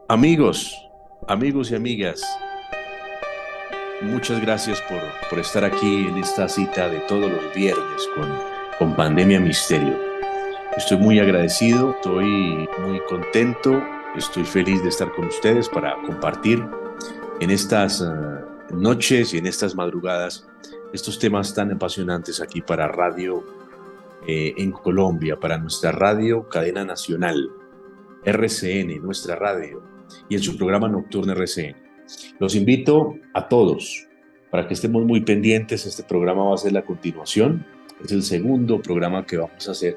Amigos y amigas, muchas gracias por estar aquí en esta cita de todos los viernes con Pandemia Misterio. Estoy muy agradecido, estoy muy contento, estoy feliz de estar con ustedes para compartir en estas noches y en estas madrugadas estos temas tan apasionantes aquí para Radio en Colombia, para nuestra radio cadena nacional, RCN, nuestra radio, y en su programa nocturno RCN. Los invito a todos para que estemos muy pendientes. Este programa va a ser la continuación. Es el segundo programa que vamos a hacer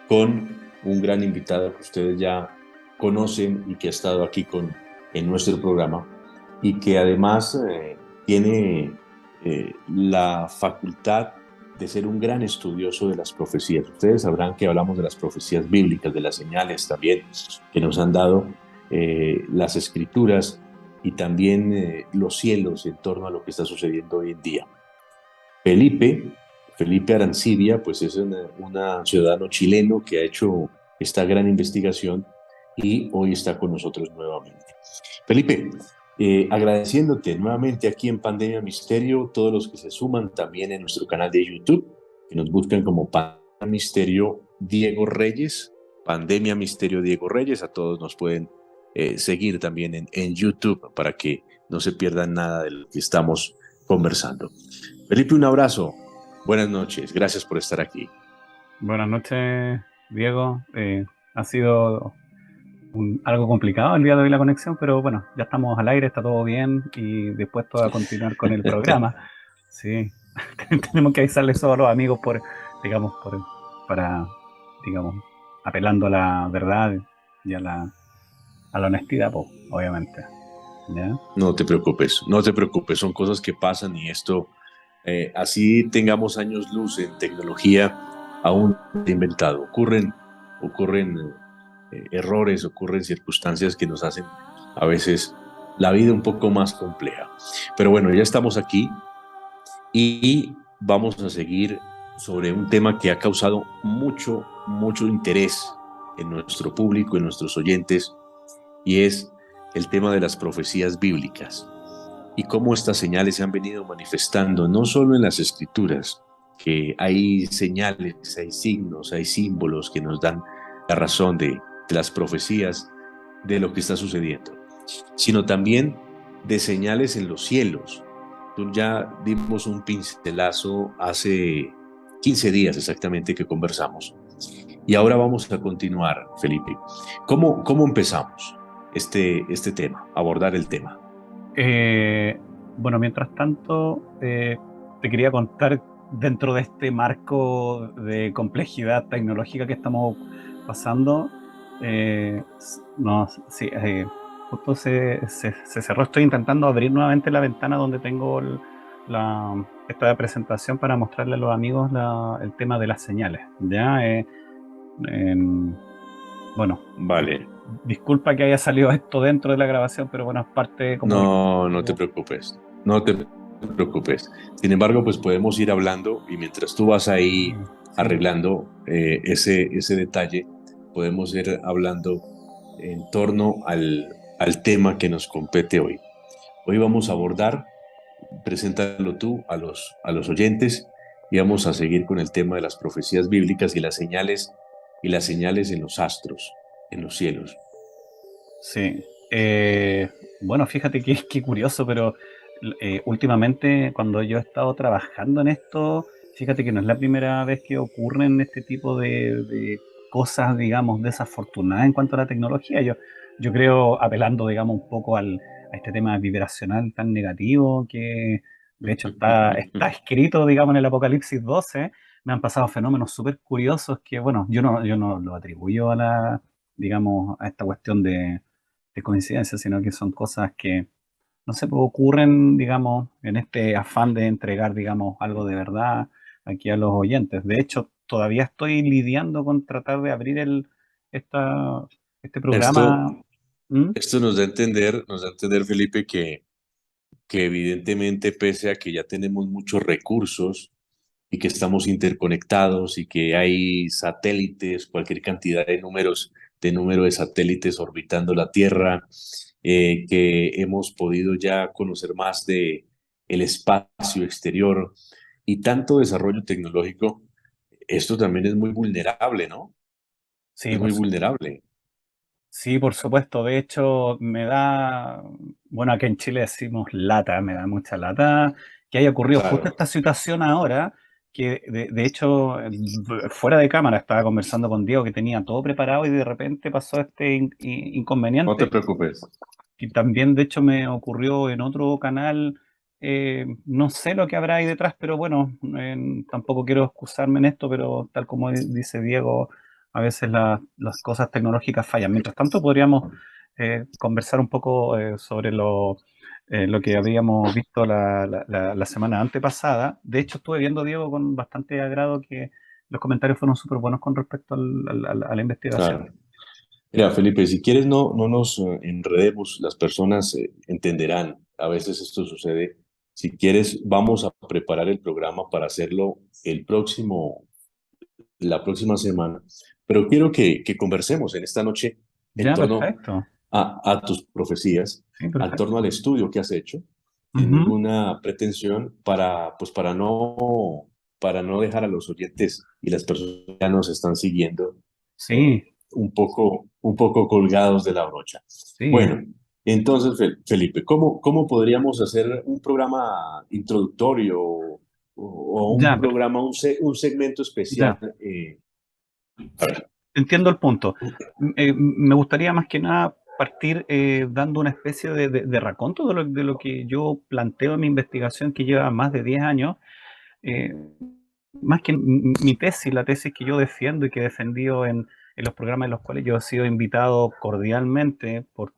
con un gran invitado que ustedes ya conocen y que ha estado aquí en nuestro programa y que además tiene la facultad de ser un gran estudioso de las profecías. Ustedes sabrán que hablamos de las profecías bíblicas, de las señales también que nos han dado las escrituras y también los cielos en torno a lo que está sucediendo hoy en día. Felipe, Felipe Arancibia, pues es una ciudadano chileno que ha hecho esta gran investigación y hoy está con nosotros nuevamente. Felipe, agradeciéndote nuevamente aquí en Pandemia Misterio, todos los que se suman también en nuestro canal de YouTube, que nos buscan como Pandemia Misterio Diego Reyes, Pandemia Misterio Diego Reyes, a todos nos pueden seguir también en YouTube para que no se pierdan nada de lo que estamos conversando. Felipe, un abrazo. Buenas noches. Gracias por estar aquí. Buenas noches, Diego. Ha sido algo complicado el día de hoy la conexión, pero bueno, ya estamos al aire, está todo bien y dispuesto a continuar con el programa. Sí, tenemos que avisarle eso a los amigos digamos, para, digamos, apelando a la verdad y a la honestidad, pues, obviamente. ¿Ya? No te preocupes, no te preocupes. Son cosas que pasan y esto, así tengamos años luz en tecnología, aún no se ha inventado. Ocurren errores, ocurren circunstancias que nos hacen a veces la vida un poco más compleja. Pero bueno, ya estamos aquí y vamos a seguir sobre un tema que ha causado mucho interés en nuestro público, en nuestros oyentes, y es el tema de las profecías bíblicas y cómo estas señales se han venido manifestando no solo en las escrituras, que hay señales, hay signos, hay símbolos que nos dan la razón de las profecías de lo que está sucediendo, sino también de señales en los cielos. Tú ya dimos un pincelazo hace 15 días exactamente que conversamos. Y ahora vamos a continuar, Felipe. ¿Cómo empezamos este tema, abordar el tema? Eh, bueno, mientras tanto, te quería contar dentro de este marco de complejidad tecnológica que estamos pasando, no, sí, justo se cerró. Estoy intentando abrir nuevamente la ventana donde tengo esta presentación para mostrarle a los amigos el tema de las señales. ¿Ya? En- bueno, Vale. disculpa que haya salido esto dentro de la grabación, pero bueno, es parte como del No, no te juego. preocupes, no te preocupes. Sin embargo, pues podemos ir hablando y mientras tú vas ahí Sí, sí. arreglando ese detalle, podemos ir hablando en torno al tema que nos compete hoy. Hoy vamos a abordar, preséntalo tú a los oyentes y vamos a seguir con el tema de las profecías bíblicas y las señales en los astros, en los cielos. Sí. Bueno, fíjate que qué curioso, pero últimamente cuando yo he estado trabajando en esto, fíjate que no es la primera vez que ocurren este tipo de cosas, digamos, desafortunadas en cuanto a la tecnología. Yo creo, apelando, digamos, un poco a este tema vibracional tan negativo que de hecho está escrito, digamos, en el Apocalipsis 12. Me han pasado fenómenos súper curiosos que, bueno, yo no lo atribuyo digamos, a esta cuestión de coincidencia, sino que son cosas que, no sé, pues ocurren, digamos, en este afán de entregar, digamos, algo de verdad aquí a los oyentes. De hecho, todavía estoy lidiando con tratar de abrir esta, este Esto, programa. ¿Mm? esto nos da a entender, Felipe, que evidentemente, pese a que ya tenemos muchos recursos y que estamos interconectados y que hay satélites, cualquier cantidad de números de número de satélites orbitando la Tierra, que hemos podido ya conocer más de el espacio exterior y tanto desarrollo tecnológico, esto también es muy vulnerable, ¿no? Sí, Es muy vulnerable. sí, por supuesto. De hecho, me da, bueno, aquí en Chile decimos lata, me da mucha lata que haya ocurrido justo Claro, esta situación ahora, que de hecho, fuera de cámara estaba conversando con Diego que tenía todo preparado y de repente pasó este no te inconveniente. preocupes. Y también, de hecho, me ocurrió en otro canal, no sé lo que habrá ahí detrás, pero bueno, tampoco quiero excusarme en esto, pero tal como dice Diego, a veces las cosas tecnológicas fallan. Mientras tanto, podríamos conversar un poco sobre lo que habíamos visto la semana antepasada. De hecho, estuve viendo, Diego, con bastante agrado que los comentarios fueron súper buenos con respecto a la investigación. Claro. Mira, Felipe, si quieres no nos enredemos, las personas entenderán, a veces esto sucede. Si quieres, vamos a preparar el programa para hacerlo la próxima semana, pero quiero que conversemos en esta noche en Ya, torno perfecto. a tus profecías, Sí, en torno perfecto. al estudio que has hecho, sin Ujú. ninguna pretensión pues para no dejar a los oyentes y las personas que ya nos están siguiendo Sí, un poco colgados de la brocha. sí, Bueno, entonces, Felipe, ¿cómo podríamos hacer un programa introductorio o un ya, programa, un segmento especial? ya. Entiendo el punto. Me gustaría más que nada partir dando una especie de raconto de lo que yo planteo en mi investigación que lleva más de 10 años. eh, Más que mi tesis, la tesis que yo defiendo y que he defendido en los programas en los cuales yo he sido invitado cordialmente por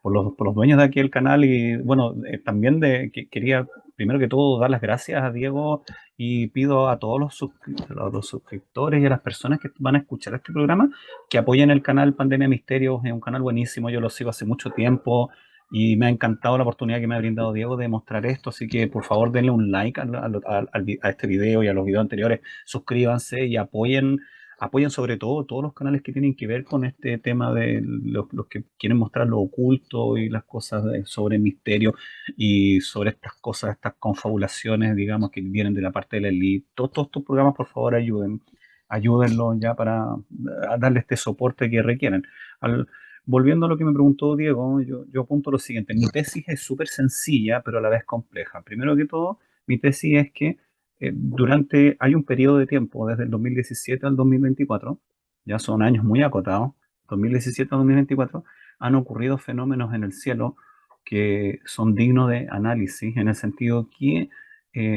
los dueños de aquí del canal y bueno, también que quería primero que todo dar las gracias a Diego y pido a todos a los suscriptores y a las personas que van a escuchar este programa que apoyen el canal Pandemia Misterios, es un canal buenísimo, yo lo sigo hace mucho tiempo. Y me ha encantado la oportunidad que me ha brindado Diego de mostrar esto, así que por favor denle un like a este video y a los videos anteriores, suscríbanse y apoyen sobre todo todos los canales que tienen que ver con este tema de los que quieren mostrar lo oculto y las cosas sobre misterio y sobre estas cosas, estas confabulaciones, digamos, que vienen de la parte de la elite. Todos estos programas, por favor, ayúdenlos ya para darle este soporte que requieren. Al, Volviendo a lo que me preguntó Diego, yo apunto lo siguiente. Mi tesis es súper sencilla, pero a la vez compleja. Primero que todo, mi tesis es que hay un periodo de tiempo, desde el 2017 al 2024, ya son años muy acotados, 2017 al 2024, han ocurrido fenómenos en el cielo que son dignos de análisis, en el sentido que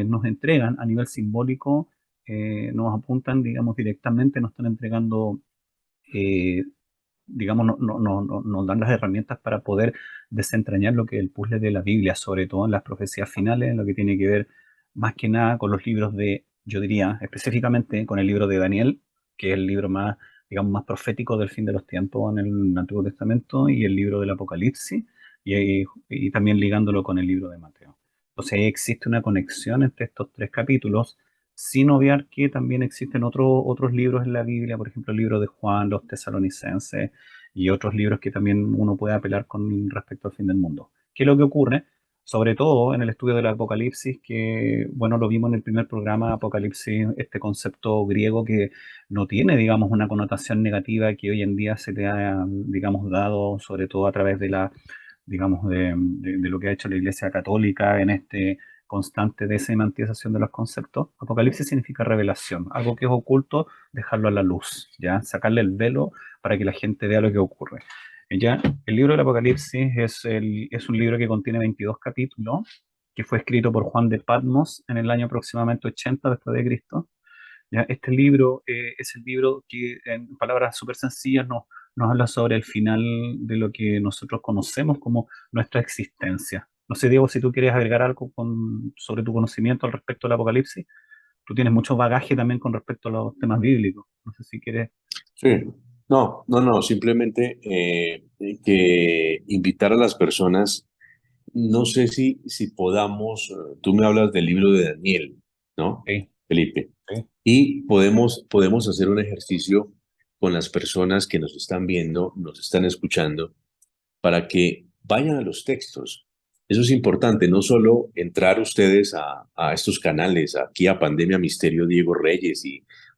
nos entregan a nivel simbólico, nos apuntan, digamos, directamente, nos están entregando eh, digamos, nos dan las herramientas para poder desentrañar lo que es el puzzle de la Biblia, sobre todo en las profecías finales, en lo que tiene que ver más que nada con los libros yo diría, específicamente con el libro de Daniel, que es el libro más, digamos, más profético del fin de los tiempos en el Antiguo Testamento, y el libro del Apocalipsis, y también ligándolo con el libro de Mateo. Entonces ahí existe una conexión entre estos tres capítulos sin obviar que también existen otros libros en la Biblia, por ejemplo el libro de Juan, los Tesalonicenses y otros libros que también uno puede apelar con respecto al fin del mundo. ¿Qué es lo que ocurre? Sobre todo en el estudio del Apocalipsis, que bueno, lo vimos en el primer programa, Apocalipsis, este concepto griego que no tiene, digamos, una connotación negativa que hoy en día se le ha, digamos, dado, sobre todo a través de digamos, de lo que ha hecho la Iglesia Católica en este constante de semantización de los conceptos. Apocalipsis significa revelación, algo que es oculto, dejarlo a la luz, ¿ya? Sacarle el velo para que la gente vea lo que ocurre. Ya, el libro del Apocalipsis es un libro que contiene 22 capítulos, que fue escrito por Juan de Patmos en el año aproximadamente 80 después de Cristo. ¿Ya? Este libro es el libro que, en palabras súper sencillas, nos habla sobre el final de lo que nosotros conocemos como nuestra existencia. No sé, Diego, si tú quieres agregar algo sobre tu conocimiento al respecto del Apocalipsis. Tú tienes mucho bagaje también con respecto a los temas bíblicos. No sé si quieres. Sí, no, simplemente que invitar a las personas, no sé si podamos, tú me hablas del libro de Daniel, ¿no, Sí, Felipe? sí. Y podemos hacer un ejercicio, con las personas que nos están viendo, nos están escuchando, para que vayan a los textos. Eso es importante, no solo entrar ustedes a estos canales, aquí a Pandemia Misterio Diego Reyes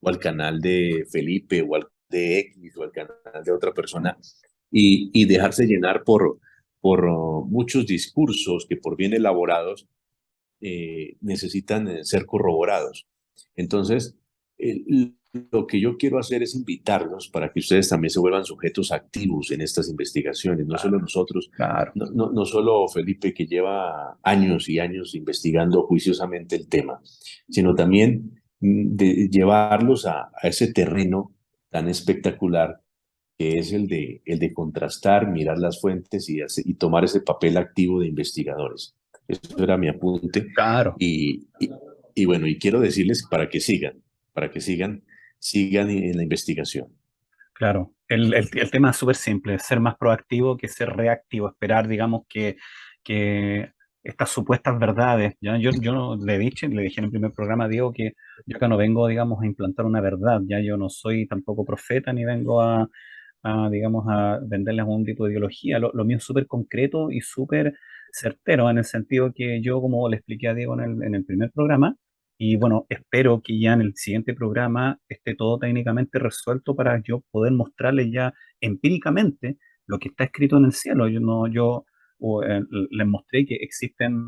o al canal de Felipe o al de X o al canal de otra persona y dejarse llenar por muchos discursos que por bien elaborados necesitan ser corroborados. Entonces, lo que yo quiero hacer es invitarlos para que ustedes también se vuelvan sujetos activos en estas investigaciones, no solo Claro, nosotros, claro. no solo Felipe, que lleva años y años investigando juiciosamente el tema, sino también de llevarlos a ese terreno tan espectacular que es el de contrastar, mirar las fuentes y tomar ese papel activo de investigadores. Eso era mi apunte. Claro. Y, y, y bueno, y quiero decirles para que sigan en la investigación. Claro, el tema es súper simple, ser más proactivo que ser reactivo, esperar, digamos, que estas supuestas verdades, ¿ya? Yo no le dije en el primer programa a Diego que yo acá no vengo, digamos, a implantar una verdad, ya yo no soy tampoco profeta ni vengo digamos, a venderles un tipo de ideología, lo mío es súper concreto y súper certero, en el sentido que yo, como le expliqué a Diego en el primer programa, y bueno, espero que ya en el siguiente programa esté todo técnicamente resuelto para yo poder mostrarles ya empíricamente lo que está escrito en el cielo. Yo no, yo les mostré que existen,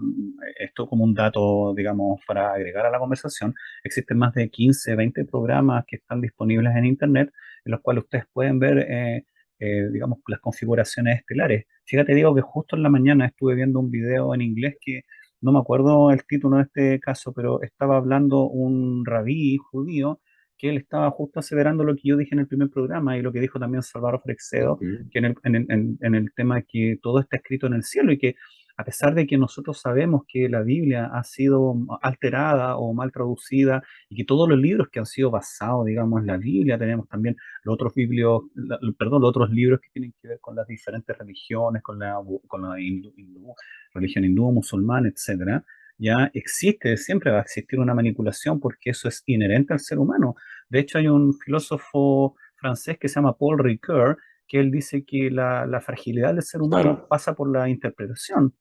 esto como un dato, digamos, para agregar a la conversación, existen más de 15 20 programas que están disponibles en Internet en los cuales ustedes pueden ver, digamos, las configuraciones estelares. Fíjate, digo que justo en la mañana estuve viendo un video en inglés que no me acuerdo el título en este caso, pero estaba hablando un rabí judío que él estaba justo aseverando lo que yo dije en el primer programa y lo que dijo también Salvador Frexedo, Ujú. que en el tema que todo está escrito en el cielo y que a pesar de que nosotros sabemos que la Biblia ha sido alterada o mal traducida y que todos los libros que han sido basados, digamos, en la Biblia, tenemos también los otros perdón, los otros libros que tienen que ver con las diferentes religiones, con la religión hindú, musulmán, etcétera, ya existe, siempre va a existir una manipulación porque eso es inherente al ser humano. De hecho, hay un filósofo francés que se llama Paul Ricoeur, que él dice que la fragilidad del ser humano Claro. pasa por la interpretación.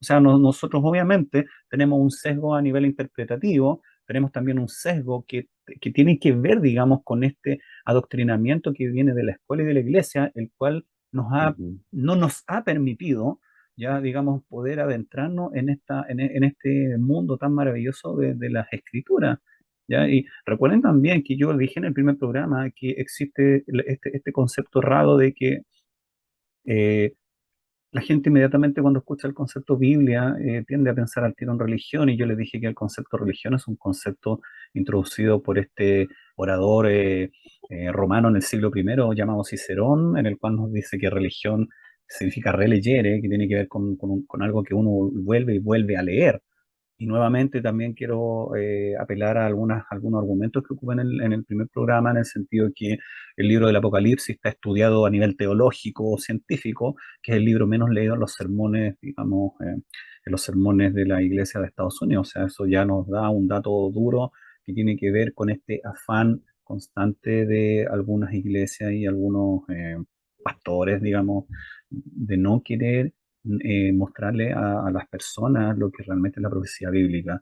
O sea, nosotros obviamente tenemos un sesgo a nivel interpretativo, tenemos también un sesgo que tiene que ver, digamos, con este adoctrinamiento que viene de la escuela y de la iglesia, el cual Ujú. no nos ha permitido, ya, digamos, poder adentrarnos en este mundo tan maravilloso de las escrituras. ¿Ya? Y recuerden también que yo dije en el primer programa que existe este concepto raro de que eh, la gente inmediatamente cuando escucha el concepto Biblia tiende a pensar al tiro en religión y yo les dije que el concepto religión es un concepto introducido por este orador romano en el siglo I llamado Cicerón, en el cual nos dice que religión significa relegere, que tiene que ver con algo que uno vuelve y vuelve a leer. Y nuevamente también quiero apelar a algunos argumentos que ocupé en el primer programa, en el sentido de que el libro del Apocalipsis está estudiado a nivel teológico o científico, que es el libro menos leído en los sermones, digamos, en los sermones de la Iglesia de Estados Unidos. O sea, eso ya nos da un dato duro que tiene que ver con este afán constante de algunas iglesias y algunos pastores, digamos, de no querer mostrarle a las personas lo que realmente es la profecía bíblica.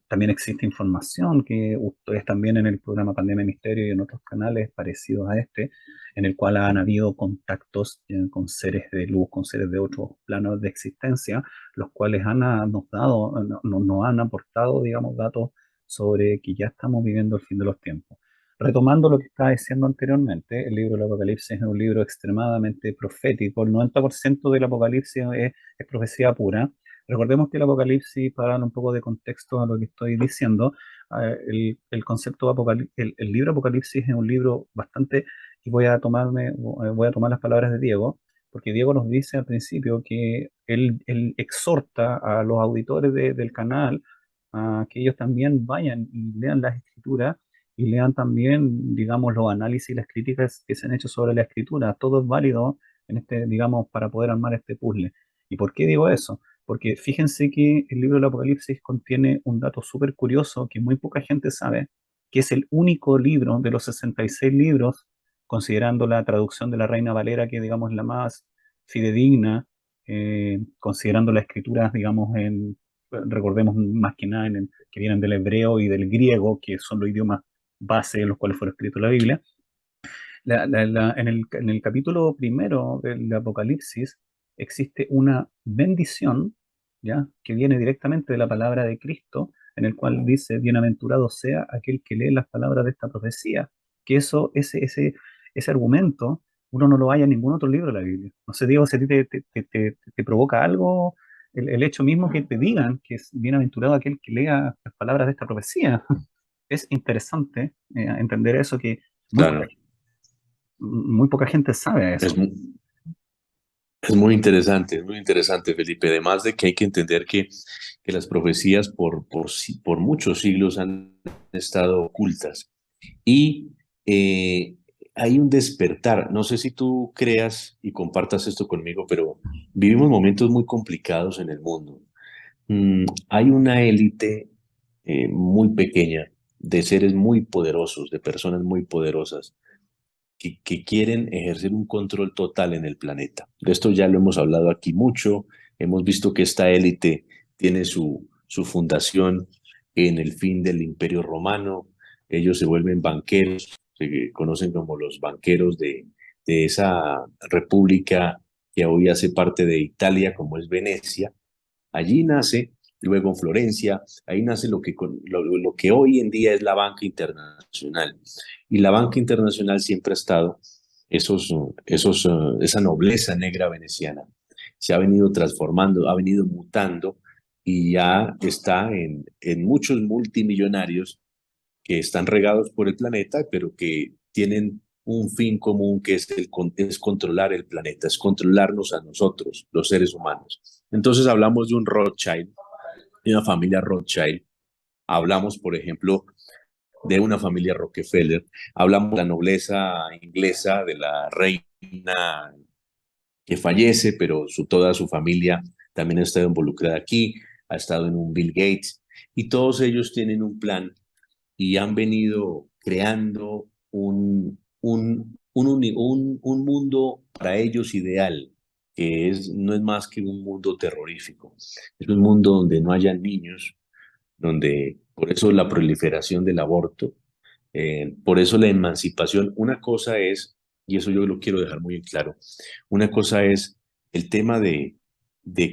También existe información que ustedes también en el programa Pandemia Misterio y en otros canales parecidos a este, en el cual han habido contactos con seres de luz, con seres de otros planos de existencia, los cuales nos dado, nos han aportado, digamos, datos sobre que ya estamos viviendo el fin de los tiempos. Retomando lo que estaba diciendo anteriormente, el libro del Apocalipsis es un libro extremadamente profético. El 90% del Apocalipsis es profecía pura. Recordemos que el Apocalipsis, para dar un poco de contexto a lo que estoy diciendo, el concepto de el libro Apocalipsis es un libro bastante, y voy a tomar las palabras de Diego, porque Diego nos dice al principio que él exhorta a los auditores del canal a que ellos también vayan y lean las escrituras y lean también, digamos, los análisis y las críticas que se han hecho sobre la escritura. Todo es válido en este, digamos, para poder armar este puzzle. ¿Y por qué digo eso? Porque fíjense que el libro del Apocalipsis contiene un dato súper curioso que muy poca gente sabe, que es el único libro de los 66 libros considerando la traducción de la Reina Valera, que digamos la más fidedigna, considerando las escrituras, digamos, recordemos más que nada que vienen del hebreo y del griego, que son los idiomas base en los cuales fue escrito la Biblia. En el capítulo primero del Apocalipsis existe una bendición, ¿ya? Que viene directamente de la palabra de Cristo, en el cual dice, bienaventurado sea aquel que lee las palabras de esta profecía, que ese argumento uno no lo halla en ningún otro libro de la Biblia. No sé, Diego, si a ti te provoca algo el hecho mismo que te digan que es bienaventurado aquel que lea las palabras de esta profecía. Es interesante entender eso, que muy poca Claro, muy poca gente sabe es, eso. mu- es muy interesante, Felipe. Además de que hay que entender que las profecías por muchos siglos han estado ocultas y eh, hay un despertar. No sé si tú creas y compartas esto conmigo, pero vivimos momentos muy complicados en el mundo. Hay una élite muy pequeña de seres muy poderosos, de personas muy poderosas que quieren ejercer un control total en el planeta. De esto ya lo hemos hablado aquí mucho. Hemos visto que esta élite tiene su fundación en el fin del Imperio Romano. Ellos se vuelven banqueros, se conocen como los banqueros de esa república que hoy hace parte de Italia, como es Venecia. Allí nace, luego en Florencia, ahí nace lo que hoy en día es la banca internacional. Y la banca internacional siempre ha estado, esa nobleza negra veneciana, se ha venido transformando, ha venido mutando y ya está en muchos multimillonarios que están regados por el planeta, pero que tienen un fin común que es controlar el planeta, es controlarnos a nosotros, los seres humanos. Entonces hablamos de un Rothschild, de una familia Rothschild, hablamos, por ejemplo, de una familia Rockefeller, hablamos de la nobleza inglesa, de la reina que fallece, pero toda su familia también ha estado involucrada aquí, ha estado en un Bill Gates, y todos ellos tienen un plan y han venido creando un mundo para ellos ideal, que no es más que un mundo terrorífico. Es un mundo donde no haya niños, donde por eso la proliferación del aborto, por eso la emancipación. Una cosa es, y eso yo lo quiero dejar muy en claro, una cosa es el tema de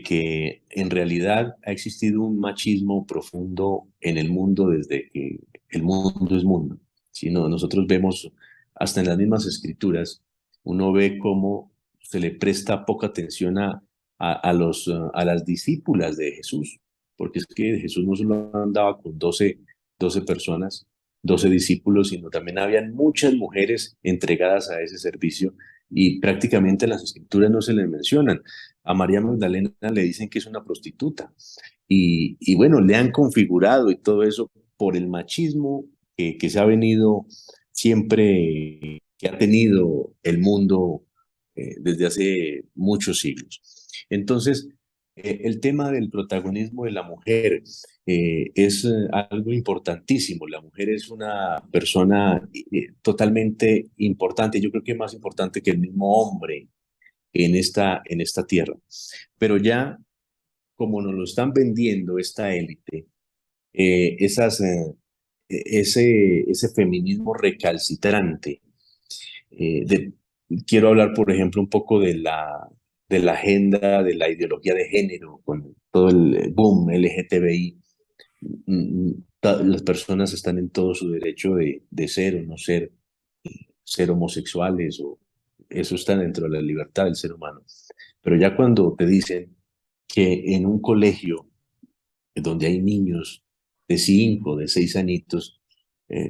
que en realidad ha existido un machismo profundo en el mundo desde que el mundo es mundo. Si no, nosotros vemos hasta en las mismas escrituras, uno ve cómo se le presta poca atención a las discípulas de Jesús, porque es que Jesús no solo andaba con doce personas, 12 discípulos, sino también habían muchas mujeres entregadas a ese servicio y prácticamente en las escrituras no se les mencionan. A María Magdalena le dicen que es una prostituta y bueno, le han configurado y todo eso por el machismo que se ha venido siempre, que ha tenido el mundo desde hace muchos siglos. Entonces, el tema del protagonismo de la mujer es algo importantísimo. La mujer es una persona totalmente importante, yo creo que más importante que el mismo hombre en esta tierra. Pero ya, como nos lo están vendiendo esta élite, eh, esas, eh, ese feminismo recalcitrante, eh, de- quiero hablar, por ejemplo, un poco de la agenda de la ideología de género, con todo el boom LGTBI. Las personas están en todo su derecho de ser o no ser, ser homosexuales, o eso está dentro de la libertad del ser humano. Pero ya cuando te dicen que en un colegio donde hay niños de 5, de 6 añitos,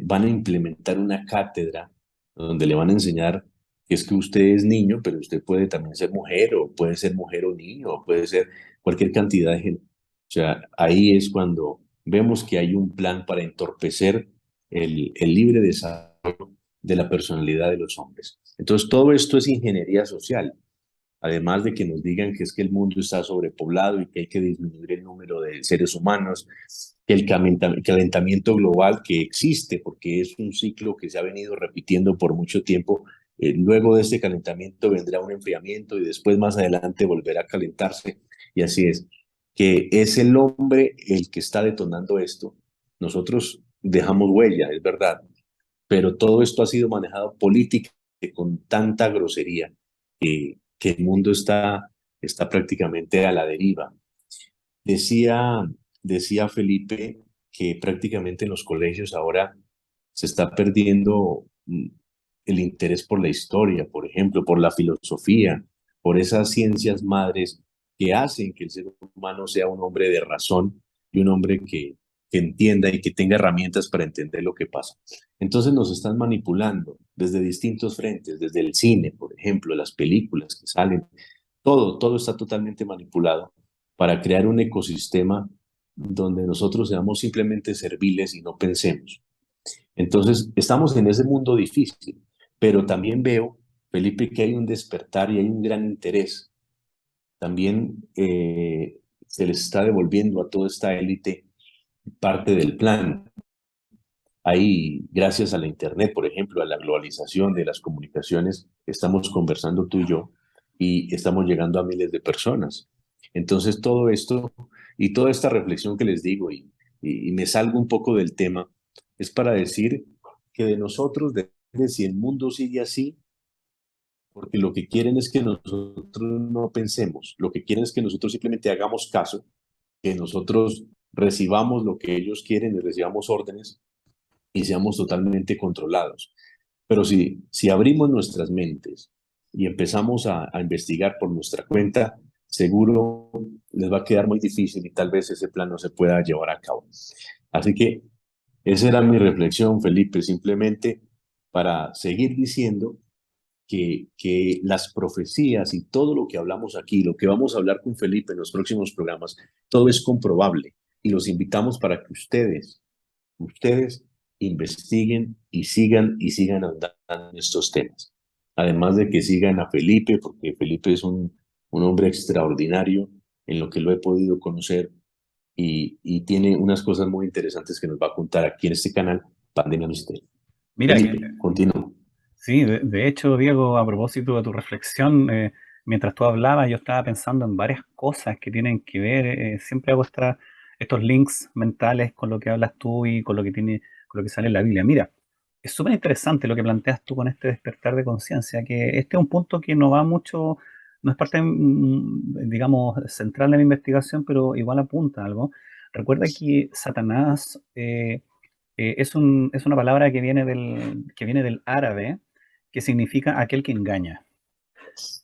van a implementar una cátedra donde le van a enseñar que es que usted es niño, pero usted puede también ser mujer, o puede ser mujer o niño, o puede ser cualquier cantidad de género. O sea, ahí es cuando vemos que hay un plan para entorpecer el libre desarrollo de la personalidad de los hombres. Entonces, todo esto es ingeniería social. Además de que nos digan que es que el mundo está sobrepoblado y que hay que disminuir el número de seres humanos, que el calentamiento global que existe, porque es un ciclo que se ha venido repitiendo por mucho tiempo, luego de este calentamiento vendrá un enfriamiento y después más adelante volverá a calentarse. Y así es, que es el hombre el que está detonando esto. Nosotros dejamos huella, es verdad, pero todo esto ha sido manejado políticamente con tanta grosería que el mundo está prácticamente a la deriva. Decía, decía Felipe que prácticamente en los colegios ahora se está perdiendo el interés por la historia, por ejemplo, por la filosofía, por esas ciencias madres que hacen que el ser humano sea un hombre de razón y un hombre que entienda y que tenga herramientas para entender lo que pasa. Entonces nos están manipulando desde distintos frentes, desde el cine, por ejemplo, las películas que salen, todo está totalmente manipulado para crear un ecosistema donde nosotros seamos simplemente serviles y no pensemos. Entonces, estamos en ese mundo difícil, pero también veo, Felipe, que hay un despertar y hay un gran interés. También se les está devolviendo a toda esta élite parte del plan. Ahí, gracias a la Internet, por ejemplo, a la globalización de las comunicaciones, estamos conversando tú y yo y estamos llegando a miles de personas. Entonces, todo esto y toda esta reflexión que les digo y me salgo un poco del tema, es para decir que de nosotros depende si el mundo sigue así, porque lo que quieren es que nosotros no pensemos, lo que quieren es que nosotros simplemente hagamos caso, que nosotros recibamos lo que ellos quieren y recibamos órdenes y seamos totalmente controlados. Pero si abrimos nuestras mentes y empezamos a investigar por nuestra cuenta, seguro les va a quedar muy difícil y tal vez ese plan no se pueda llevar a cabo. Así que esa era mi reflexión, Felipe, simplemente para seguir diciendo que las profecías y todo lo que hablamos aquí, lo que vamos a hablar con Felipe en los próximos programas, todo es comprobable y los invitamos para que ustedes investiguen y sigan andando en estos temas. Además de que sigan a Felipe, porque Felipe es un hombre extraordinario en lo que lo he podido conocer y tiene unas cosas muy interesantes que nos va a contar aquí en este canal, Pandemia Misterio. Mira, Felipe, continúa. sí, de hecho, Diego, a propósito de tu reflexión, mientras tú hablabas, yo estaba pensando en varias cosas que tienen que ver, siempre hago estos links mentales con lo que hablas tú y con lo que sale en la Biblia. Mira, es súper interesante lo que planteas tú con este despertar de conciencia, que este es un punto que no va mucho, no es parte, digamos, central de la investigación, pero igual apunta a algo. Recuerda que Satanás es una palabra que viene del árabe, que significa aquel que engaña.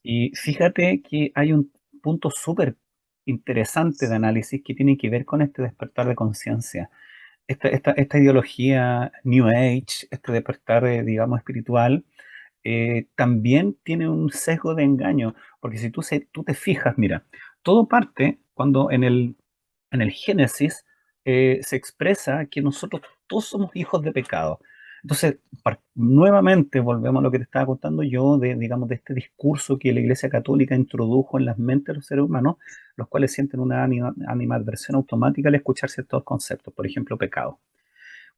Y fíjate que hay un punto súper interesante de análisis que tiene que ver con este despertar de conciencia. Esta ideología New Age, este despertar, digamos, espiritual, también tiene un sesgo de engaño, porque si tú te fijas, mira, todo parte cuando en el Génesis se expresa que nosotros todos somos hijos de pecado. Entonces, nuevamente volvemos a lo que te estaba contando yo, digamos, de este discurso que la Iglesia Católica introdujo en las mentes de los seres humanos, los cuales sienten una animadversión automática al escuchar ciertos conceptos, por ejemplo, pecado.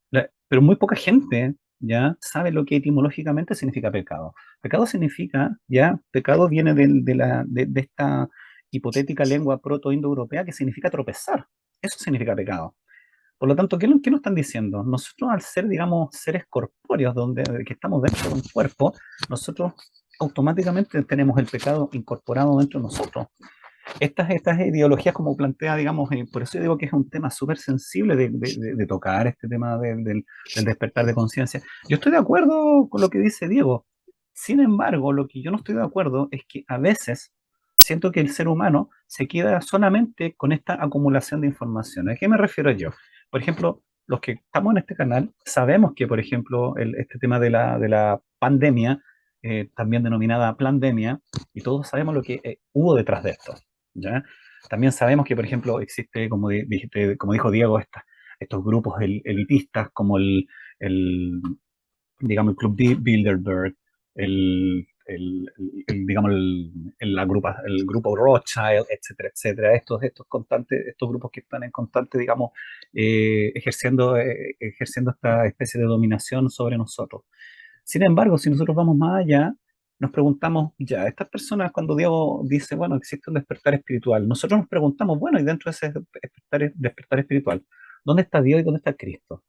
Pero muy poca gente ya sabe lo que etimológicamente significa pecado. Pecado significa, ya, pecado viene de esta hipotética lengua proto-indoeuropea que significa tropezar. Eso significa pecado. Por lo tanto, ¿qué nos están diciendo? Nosotros, al ser, digamos, seres corpóreos, que estamos dentro de un cuerpo, nosotros automáticamente tenemos el pecado incorporado dentro de nosotros. Estas ideologías, como plantea, digamos, por eso yo digo que es un tema súper sensible de tocar este tema del despertar de conciencia. Yo estoy de acuerdo con lo que dice Diego. Sin embargo, lo que yo no estoy de acuerdo es que a veces siento que el ser humano se queda solamente con esta acumulación de información. ¿A qué me refiero yo? Por ejemplo, los que estamos en este canal sabemos que, por ejemplo, este tema de la pandemia, también denominada plandemia, y todos sabemos lo que hubo detrás de esto. ¿Ya? También sabemos que, por ejemplo, existe, como dijo Diego, estos grupos elitistas como digamos, el Club Bilderberg, digamos, el grupo Rothschild, etcétera, etcétera. Estos grupos que están en constante, digamos, ejerciendo esta especie de dominación sobre nosotros. Sin embargo, si nosotros vamos más allá, nos preguntamos, ya, estas personas cuando Dios dice, bueno, existe un despertar espiritual, nosotros nos preguntamos, bueno, y dentro de ese despertar espiritual, ¿dónde está Dios y dónde está Cristo?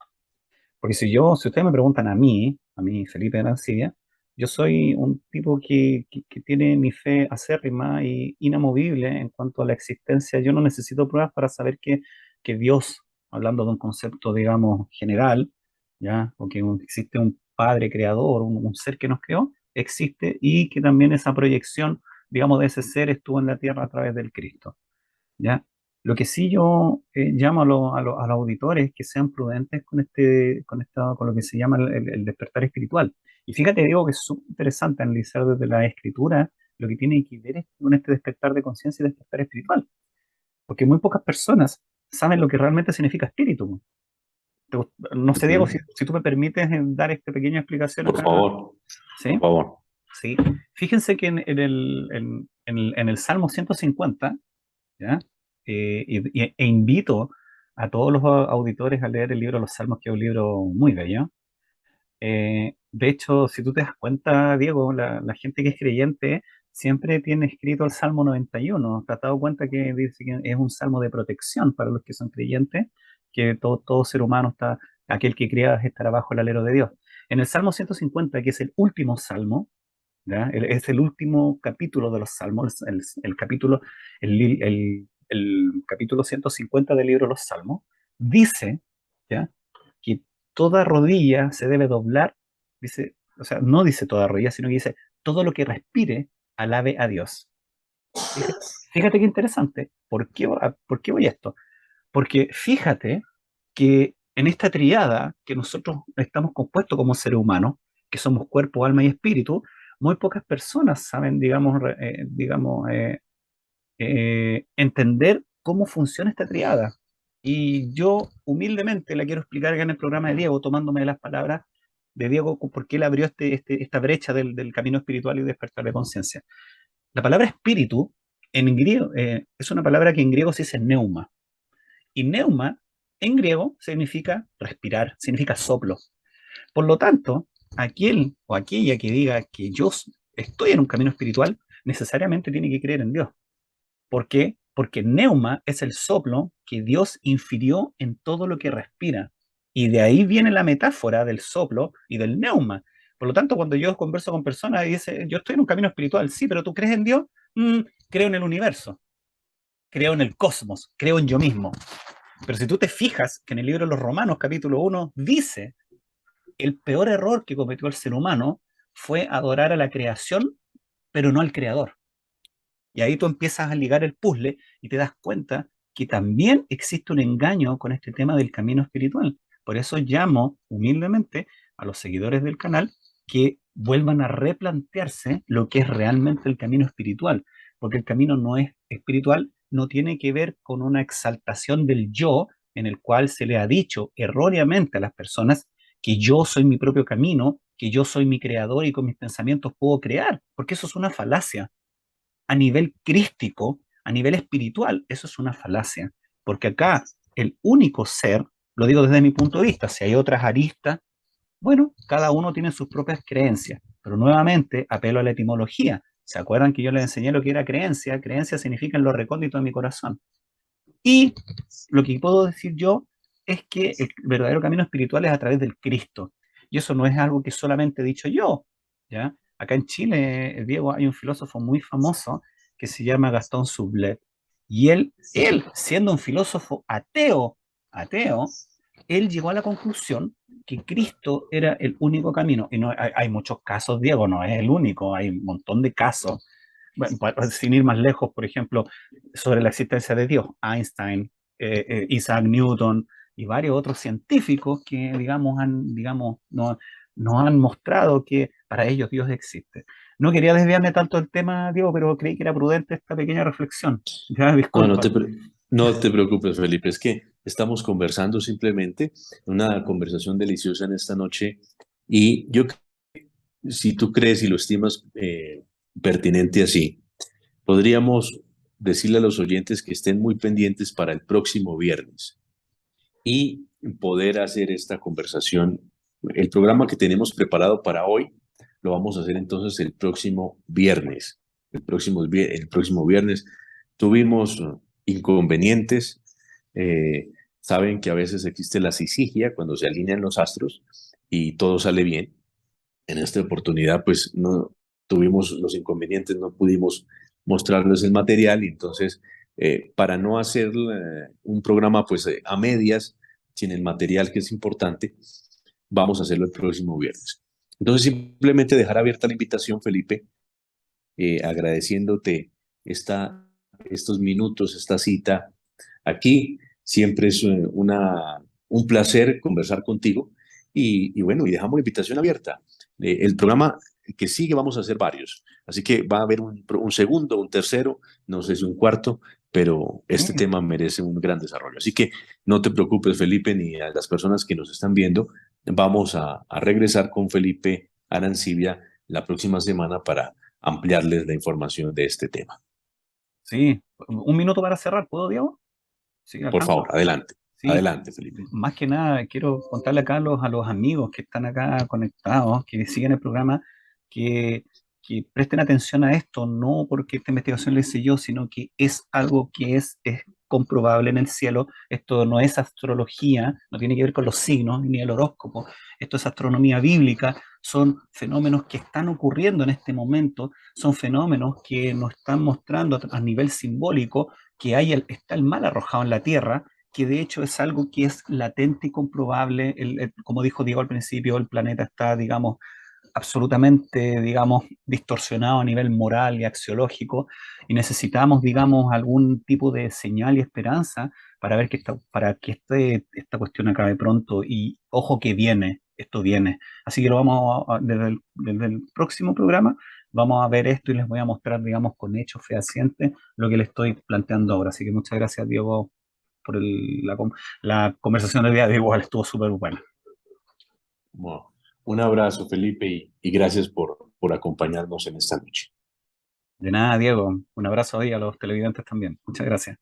Porque si ustedes me preguntan a mí, Felipe de la Ancilla, yo soy un tipo que tiene mi fe acérrima y inamovible en cuanto a la existencia. Yo no necesito pruebas para saber que Dios, hablando de un concepto, digamos, general, ¿ya? O que existe un Padre creador, un ser que nos creó, existe y que también esa proyección, digamos, de ese ser estuvo en la tierra a través del Cristo. ¿Ya? Lo que sí yo llamo a los auditores que sean prudentes con lo que se llama el despertar espiritual. Y fíjate, digo que es súper interesante analizar desde la escritura lo que tiene que ver con este despertar de conciencia y despertar espiritual, porque muy pocas personas saben lo que realmente significa espíritu. No sé, Diego, Ujú. si tú me permites dar esta pequeña explicación Por acá, favor, por ¿sí? favor. Sí. Fíjense que en el Salmo 150, ¿ya? E invito a todos los auditores a leer el libro de los Salmos, que es un libro muy bello. De hecho, si tú te das cuenta, Diego, la gente que es creyente siempre tiene escrito el Salmo 91. ¿Te has dado cuenta que dice que es un salmo de protección para los que son creyentes? Que todo ser humano está, aquel que crea estará bajo el alero de Dios. En el Salmo 150, que es el último salmo, ¿ya? Es el último capítulo de los Salmos, el capítulo 150 del libro de los Salmos, dice, ¿ya? Que toda rodilla se debe doblar, dice, o sea, no dice toda rodilla, sino que dice, todo lo que respire, alabe a Dios. Fíjate, fíjate qué interesante. ¿Por qué voy a esto? Porque fíjate que en esta triada que nosotros estamos compuestos como seres humanos, que somos cuerpo, alma y espíritu, muy pocas personas saben, entender cómo funciona esta triada. Y yo humildemente la quiero explicar acá en el programa de Diego, tomándome de las palabras de Diego, porque él abrió esta brecha del camino espiritual y despertar de conciencia. La palabra espíritu en griego es una palabra que en griego se dice neuma. Y neuma, en griego, significa respirar, significa soplo. Por lo tanto, aquel o aquella que diga que yo estoy en un camino espiritual, necesariamente tiene que creer en Dios. ¿Por qué? Porque neuma es el soplo que Dios infirió en todo lo que respira. Y de ahí viene la metáfora del soplo y del neuma. Por lo tanto, cuando yo converso con personas y dicen, yo estoy en un camino espiritual, sí, pero ¿tú crees en Dios? Creo en el universo, creo en el cosmos, creo en yo mismo. Pero si tú te fijas que en el libro de los Romanos, capítulo 1, dice, el peor error que cometió el ser humano fue adorar a la creación, pero no al creador. Y ahí tú empiezas a ligar el puzzle y te das cuenta que también existe un engaño con este tema del camino espiritual. Por eso llamo humildemente a los seguidores del canal que vuelvan a replantearse lo que es realmente el camino espiritual, porque el camino no es espiritual, no tiene que ver con una exaltación del yo en el cual se le ha dicho erróneamente a las personas que yo soy mi propio camino, que yo soy mi creador y con mis pensamientos puedo crear, porque eso es una falacia a nivel crístico, a nivel espiritual, eso es una falacia, porque acá el único ser, lo digo desde mi punto de vista, si hay otras aristas, bueno, cada uno tiene sus propias creencias, pero nuevamente apelo a la etimología. ¿Se acuerdan que yo les enseñé lo que era creencia? Creencia significa en lo recóndito de mi corazón. Y lo que puedo decir yo es que el verdadero camino espiritual es a través del Cristo. Y eso no es algo que solamente he dicho yo, ¿ya? Acá en Chile, Diego, hay un filósofo muy famoso que se llama Gastón Sublet. Y él, siendo un filósofo ateo, él llegó a la conclusión que Cristo era el único camino. Y no, hay muchos casos, Diego, no es el único, hay un montón de casos. Bueno, sin ir más lejos, por ejemplo, sobre la existencia de Dios, Einstein, Isaac Newton y varios otros científicos que, no, nos han mostrado que para ellos Dios existe. No quería desviarme tanto del tema, Diego, pero creí que era prudente esta pequeña reflexión. Ya, No, disculpa. no te preocupes, Felipe. Es que estamos conversando simplemente, una conversación deliciosa en esta noche. Y si tú crees y lo estimas pertinente así, podríamos decirle a los oyentes que estén muy pendientes para el próximo viernes y poder hacer esta conversación. El programa que tenemos preparado para hoy lo vamos a hacer entonces el próximo viernes. El próximo viernes tuvimos inconvenientes. Saben que a veces existe la sisigia cuando se alinean los astros y todo sale bien. En esta oportunidad, pues no tuvimos los inconvenientes, no pudimos mostrarles el material y entonces, para no hacer un programa pues a medias, sin el material que es importante, vamos a hacerlo el próximo viernes. Entonces, simplemente dejar abierta la invitación, Felipe, agradeciéndote estos minutos, esta cita aquí. Siempre es un placer conversar contigo y bueno, y dejamos la invitación abierta. El programa que sigue vamos a hacer varios, así que va a haber un segundo, un tercero, no sé si un cuarto, pero este Sí. tema merece un gran desarrollo. Así que no te preocupes, Felipe, ni a las personas que nos están viendo. Vamos a regresar con Felipe Arancibia la próxima semana para ampliarles la información de este tema. Sí, un minuto para cerrar, ¿puedo, Diego? Sí, Por alcanzo. favor, adelante. Sí, Adelante, Felipe. más que nada quiero contarle acá a los amigos que están acá conectados, que siguen el programa, que, que presten atención a esto, no porque esta investigación le hice yo, sino que es algo que es comprobable en el cielo. Esto no es astrología, no tiene que ver con los signos ni el horóscopo. Esto es astronomía bíblica, son fenómenos que están ocurriendo en este momento, son fenómenos que nos están mostrando a nivel simbólico que está el mal arrojado en la tierra, que de hecho es algo que es latente y comprobable. Como dijo Diego al principio, el planeta está, digamos, absolutamente, digamos, distorsionado a nivel moral y axiológico, y necesitamos, digamos, algún tipo de señal y esperanza para ver para que esta cuestión acabe pronto. Y ojo que viene, esto viene. Así que desde el próximo programa vamos a ver esto y les voy a mostrar, digamos, con hechos fehacientes lo que les estoy planteando ahora. Así que muchas gracias, Diego, por la conversación del día de igual, estuvo súper buena. Bueno, un abrazo, Felipe, y gracias por acompañarnos en esta noche. De nada, Diego. Un abrazo ahí a los televidentes también. Muchas gracias.